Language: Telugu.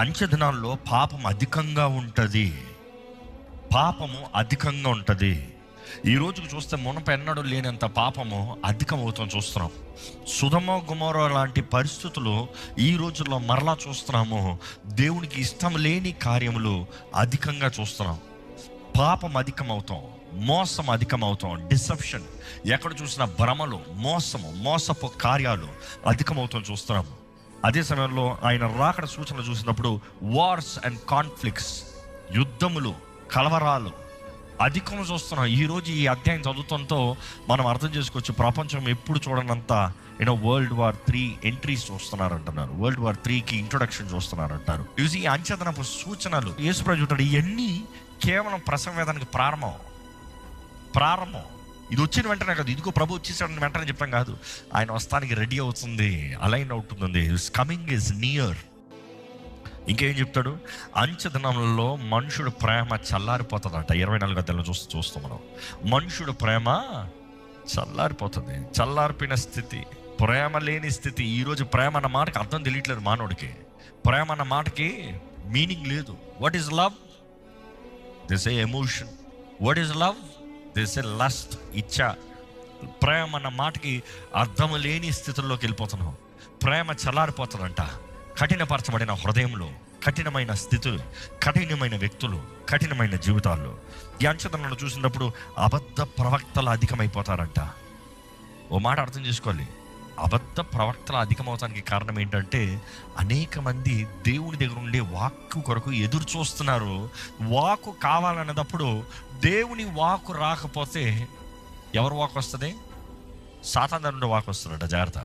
అంచె దినాల్లో పాపం అధికంగా ఉంటుంది. పాపము అధికంగా ఉంటుంది. ఈ రోజుకు చూస్తే మునపెన్నడూ లేనంత పాపము అధికమవుతాం చూస్తున్నాం. సొదొమ గొమొర్రా లాంటి పరిస్థితులు ఈ రోజుల్లో మరలా చూస్తున్నాము. దేవునికి ఇష్టం లేని కార్యములు అధికంగా చూస్తున్నాం. పాపం అధికమవుతాం, మోసం అధికమవుతాం, డిసెప్షన్, ఎక్కడ చూసినా భ్రమలు, మోసపు కార్యాలు అధికమవుతాం చూస్తున్నాము. అదే సమయంలో ఆయన రాకడ సూచనలు చూసినప్పుడు వార్స్ అండ్ కాన్ఫ్లిక్ట్స్, యుద్ధములు, కలవరాలు అధికం చూస్తున్నాం. ఈరోజు ఈ అధ్యాయం చదువుతంతో మనం అర్థం చేసుకోవచ్చు, ప్రపంచం ఎప్పుడు చూడనంత వరల్డ్ వార్ 3 ఎంట్రీస్ చూస్తున్నారంటున్నారు. వరల్డ్ వార్ 3కి ఇంట్రొడక్షన్ చూస్తున్నారంటారు. ఈ అంచెదనపు సూచనలు యేసుప్రభు చెప్తాడు, ఇవన్నీ కేవలం ప్రసవ వేదానికి ప్రారంభం. ఇది వచ్చిన వెంటనే కాదు, ఇదిగో ప్రభు వచ్చేసాడని వెంటనే చెప్పాం కాదు. ఆయన వస్తానికి రెడీ అవుతుంది, అలైన్ అవుతుంది. His coming is near. ఇంకేం చెప్తాడు, అంచెదినంలో మనుషుడు ప్రేమ చల్లారిపోతుందంట. 24 అధ్యాయంలో చూస్తాం మనం. మనుషుడు ప్రేమ చల్లారిపోతుంది. చల్లారిపోయిన స్థితి, ప్రేమ లేని స్థితి. ఈరోజు ప్రేమ అన్న మాటకి అర్థం తెలియట్లేదు మానవుడికి. ప్రేమ అన్న మాటకి మీనింగ్ లేదు. What is love? They say emotion. What is love? They say lust, ఇచ్చా. ప్రేమ అన్న మాటకి అర్థం లేని స్థితుల్లోకి వెళ్ళిపోతున్నాం. ప్రేమ చల్లారిపోతుందంట. కఠినపరచబడిన హృదయంలో కఠినమైన స్థితులు, కఠినమైన వ్యక్తులు, కఠినమైన జీవితాల్లో ఈ అంచెదనను చూసినప్పుడు అబద్ధ ప్రవక్తలు అధికమైపోతారంట. ఓ మాట అర్థం చేసుకోవాలి, అబద్ధ ప్రవక్తలు అధికమవటానికి కారణం ఏంటంటే అనేక మంది దేవుని దగ్గర ఉండే వాక్కు కొరకు ఎదురు చూస్తున్నారు. వాక్కు కావాలన్నప్పుడు దేవుని వాక్కు రాకపోతే ఎవరు వాక్కు వస్తుంది? సాతాను నుండి వాక్కు వస్తుందట. జాగ్రత్త.